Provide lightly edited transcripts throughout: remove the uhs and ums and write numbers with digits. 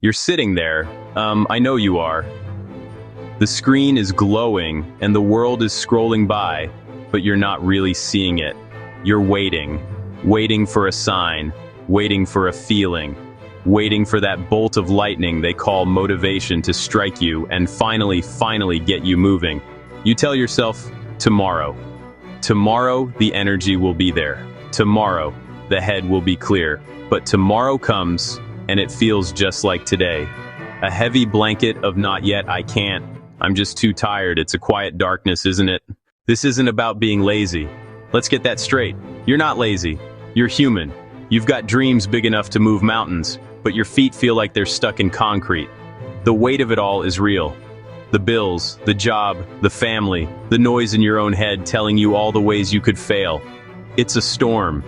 You're sitting there, I know you are. The screen is glowing and the world is scrolling by, but you're not really seeing it. You're waiting for a sign, waiting for a feeling, waiting for that bolt of lightning they call motivation to strike you and finally get you moving. You tell yourself, tomorrow. Tomorrow, the energy will be there. Tomorrow, the head will be clear. But tomorrow comes, and it feels just like today. A heavy blanket of not yet, I can't. I'm just too tired. It's a quiet darkness, isn't it? This isn't about being lazy. Let's get that straight. You're not lazy. You're human. You've got dreams big enough to move mountains, but your feet feel like they're stuck in concrete. The weight of it all is real. The bills, the job, the family, the noise in your own head telling you all the ways you could fail. It's a storm,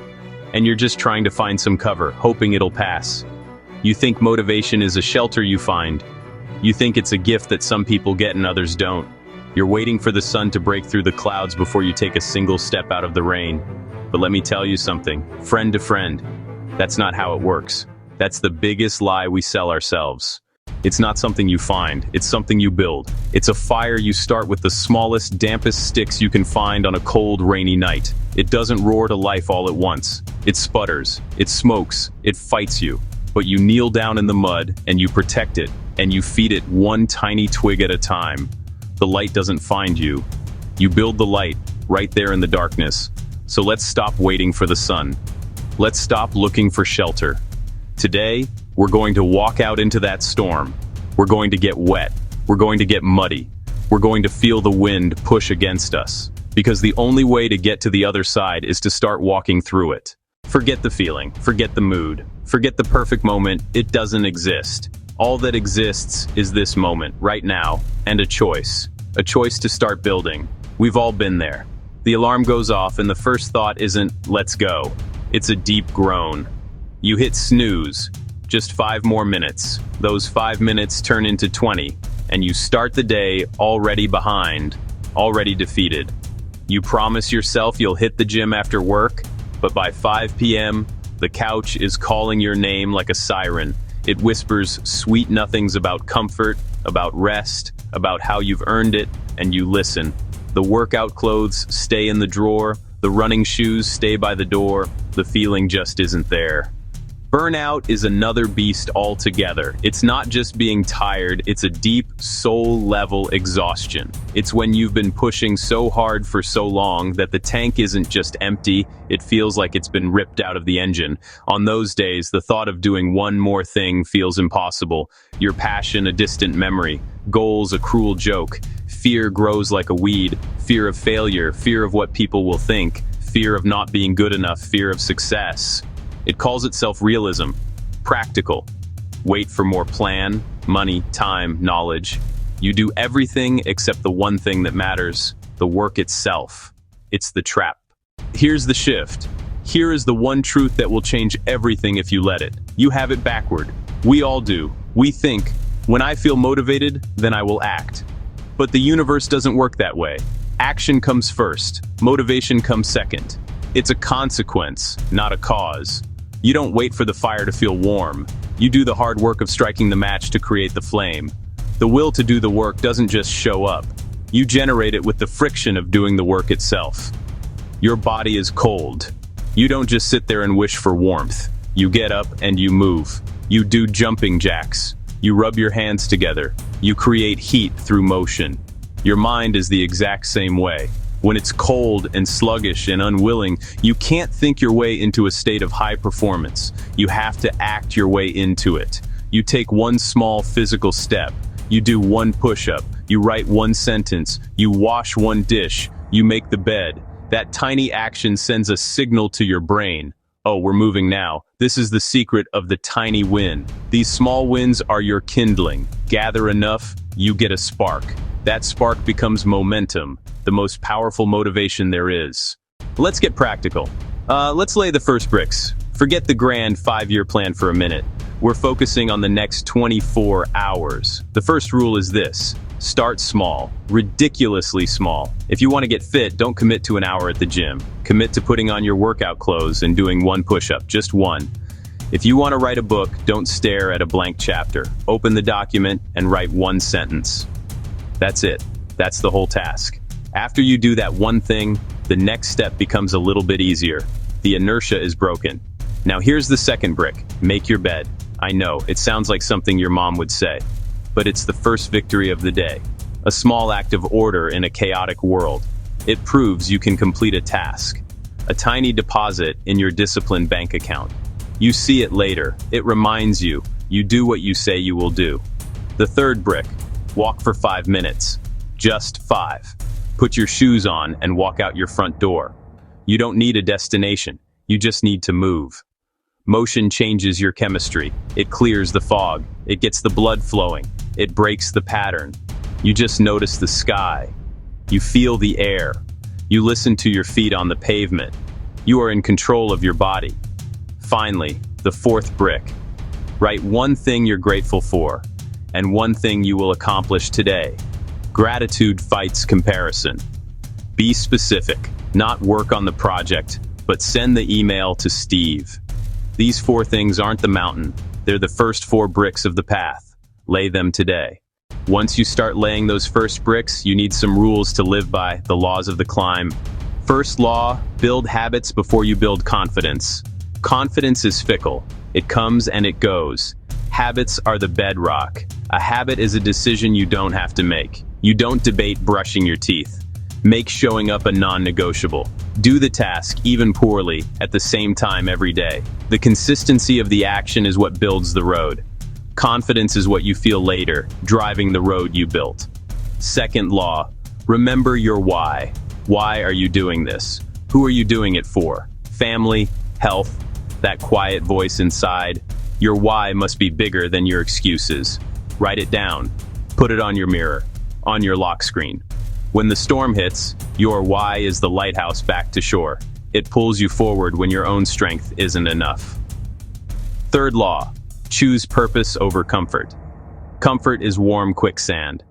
and you're just trying to find some cover, hoping it'll pass. You think motivation is a shelter you find. You think it's a gift that some people get and others don't. You're waiting for the sun to break through the clouds before you take a single step out of the rain. But let me tell you something, friend to friend, that's not how it works. That's the biggest lie we sell ourselves. It's not something you find, it's something you build. It's a fire you start with the smallest, dampest sticks you can find on a cold, rainy night. It doesn't roar to life all at once. It sputters, it smokes, it fights you. But you kneel down in the mud, and you protect it, and you feed it one tiny twig at a time. The light doesn't find you. You build the light, right there in the darkness. So let's stop waiting for the sun. Let's stop looking for shelter. Today, we're going to walk out into that storm. We're going to get wet. We're going to get muddy. We're going to feel the wind push against us. Because the only way to get to the other side is to start walking through it. Forget the feeling, forget the mood, forget the perfect moment. It doesn't exist. All that exists is this moment, right now, and a choice to start building. We've all been there. The alarm goes off and the first thought isn't, let's go. It's a deep groan. You hit snooze. Just 5 more minutes. Those 5 minutes turn into 20, and you start the day already behind, already defeated. You promise yourself you'll hit the gym after work, but by 5 p.m., the couch is calling your name like a siren. It whispers sweet nothings about comfort, about rest, about how you've earned it, and you listen. The workout clothes stay in the drawer, the running shoes stay by the door, the feeling just isn't there. Burnout is another beast altogether. It's not just being tired, it's a deep, soul-level exhaustion. It's when you've been pushing so hard for so long that the tank isn't just empty, it feels like it's been ripped out of the engine. On those days, the thought of doing one more thing feels impossible. Your passion a distant memory, goals a cruel joke. Fear grows like a weed, fear of failure, fear of what people will think, fear of not being good enough, fear of success. It calls itself realism, practical. Wait for more plan, money, time, knowledge. You do everything except the one thing that matters, the work itself. It's the trap. Here's the shift. Here is the one truth that will change everything if you let it. You have it backward. We all do. We think, when I feel motivated, then I will act. But the universe doesn't work that way. Action comes first. Motivation comes second. It's a consequence, not a cause. You don't wait for the fire to feel warm. You do the hard work of striking the match to create the flame. The will to do the work doesn't just show up. You generate it with the friction of doing the work itself. Your body is cold. You don't just sit there and wish for warmth. You get up and you move. You do jumping jacks. You rub your hands together. You create heat through motion. Your mind is the exact same way. When it's cold and sluggish and unwilling, you can't think your way into a state of high performance. You have to act your way into it. You take one small physical step. You do one push-up. You write one sentence. You wash one dish. You make the bed. That tiny action sends a signal to your brain. Oh, we're moving now. This is the secret of the tiny win. These small wins are your kindling. Gather enough, you get a spark. That spark becomes momentum, the most powerful motivation there is. Let's get practical. Let's lay the first bricks. Forget the grand 5-year plan for a minute. We're focusing on the next 24 hours. The first rule is this: start small, ridiculously small. If you want to get fit, don't commit to an hour at the gym. Commit to putting on your workout clothes and doing one push-up, just one. If you want to write a book, don't stare at a blank chapter. Open the document and write one sentence. That's it. That's the whole task. After you do that one thing, the next step becomes a little bit easier. The inertia is broken. Now here's the second brick. Make your bed. I know, it sounds like something your mom would say, but it's the first victory of the day. A small act of order in a chaotic world. It proves you can complete a task. A tiny deposit in your disciplined bank account. You see it later. It reminds you. You do what you say you will do. The third brick. Walk for 5 minutes. Just 5. Put your shoes on and walk out your front door. You don't need a destination. You just need to move. Motion changes your chemistry. It clears the fog. It gets the blood flowing. It breaks the pattern. You just notice the sky. You feel the air. You listen to your feet on the pavement. You are in control of your body. Finally, the fourth brick. Write one thing you're grateful for, and one thing you will accomplish today. Gratitude fights comparison. Be specific, not work on the project, but send the email to Steve. These 4 things aren't the mountain, they're the first 4 bricks of the path. Lay them today. Once you start laying those first bricks, you need some rules to live by, the laws of the climb. First law, build habits before you build confidence. Confidence is fickle. It comes and it goes. Habits are the bedrock. A habit is a decision you don't have to make. You don't debate brushing your teeth. Make showing up a non-negotiable. Do the task, even poorly, at the same time every day. The consistency of the action is what builds the road. Confidence is what you feel later, driving the road you built. Second law, remember your why. Why are you doing this? Who are you doing it for? Family, health, that quiet voice inside. Your why must be bigger than your excuses. Write it down. Put it on your mirror, on your lock screen. When the storm hits, your why is the lighthouse back to shore. It pulls you forward when your own strength isn't enough. Third law, choose purpose over comfort. Comfort is warm quicksand.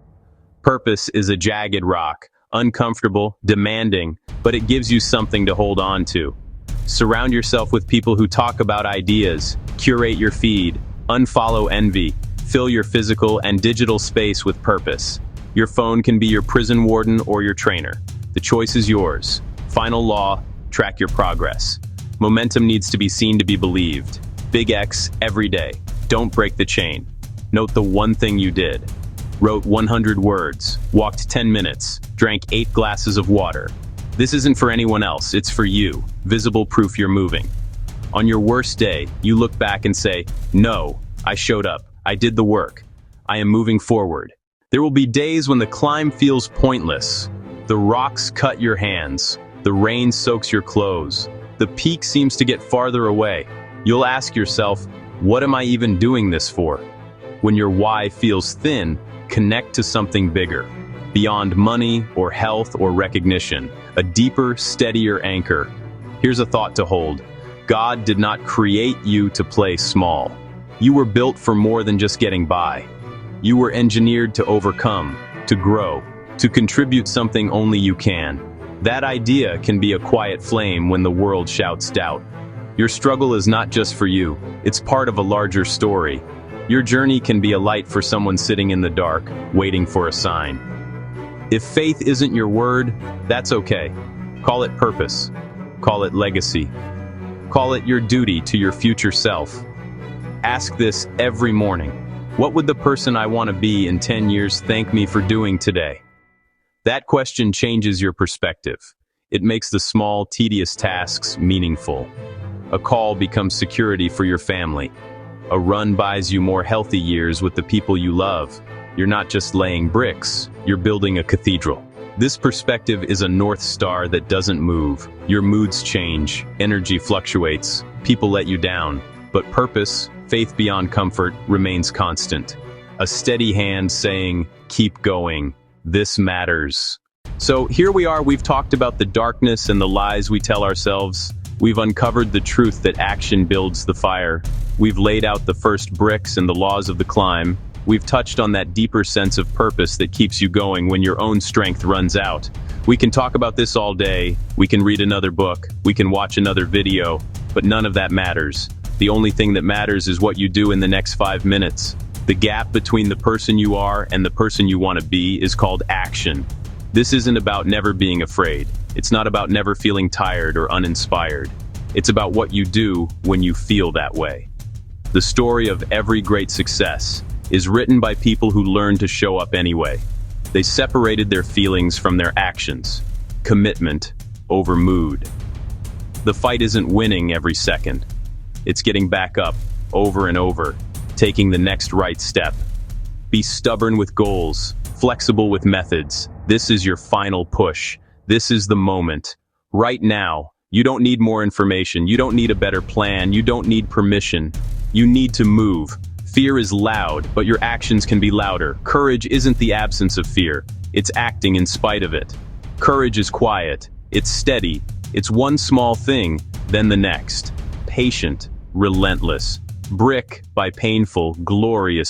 Purpose is a jagged rock, uncomfortable, demanding, but it gives you something to hold on to. Surround yourself with people who talk about ideas, curate your feed, unfollow envy, fill your physical and digital space with purpose. Your phone can be your prison warden or your trainer. The choice is yours. Final law, track your progress. Momentum needs to be seen to be believed. Big X every day. Don't break the chain. Note the one thing you did. Wrote 100 words, walked 10 minutes, drank 8 glasses of water. This isn't for anyone else, it's for you. Visible proof you're moving. On your worst day, you look back and say, no, I showed up. I did the work. I am moving forward. There will be days when the climb feels pointless. The rocks cut your hands. The rain soaks your clothes. The peak seems to get farther away. You'll ask yourself, what am I even doing this for? When your why feels thin, connect to something bigger. Beyond money or health or recognition, a deeper, steadier anchor. Here's a thought to hold. God did not create you to play small. You were built for more than just getting by. You were engineered to overcome, to grow, to contribute something only you can. That idea can be a quiet flame when the world shouts doubt. Your struggle is not just for you, it's part of a larger story. Your journey can be a light for someone sitting in the dark, waiting for a sign. If faith isn't your word, that's okay. Call it purpose. Call it legacy. Call it your duty to your future self. Ask this every morning. What would the person I want to be in 10 years thank me for doing today? That question changes your perspective. It makes the small, tedious tasks meaningful. A call becomes security for your family. A run buys you more healthy years with the people you love. You're not just laying bricks, you're building a cathedral. This perspective is a North Star that doesn't move. Your moods change, energy fluctuates, people let you down. But purpose, faith beyond comfort, remains constant. A steady hand saying, keep going, this matters. So here we are, we've talked about the darkness and the lies we tell ourselves. We've uncovered the truth that action builds the fire. We've laid out the first bricks and the laws of the climb. We've touched on that deeper sense of purpose that keeps you going when your own strength runs out. We can talk about this all day, we can read another book, we can watch another video, but none of that matters. The only thing that matters is what you do in the next 5 minutes. The gap between the person you are and the person you want to be is called action. This isn't about never being afraid. It's not about never feeling tired or uninspired. It's about what you do when you feel that way. The story of every great success is written by people who learned to show up anyway. They separated their feelings from their actions. Commitment over mood. The fight isn't winning every second. It's getting back up over and over, taking the next right step. Be stubborn with goals, flexible with methods. This is your final push. This is the moment. Right now, you don't need more information. You don't need a better plan. You don't need permission. You need to move. Fear is loud, but your actions can be louder. Courage isn't the absence of fear. It's acting in spite of it. Courage is quiet. It's steady. It's one small thing, then the next. Patient, relentless. Brick by painful, glorious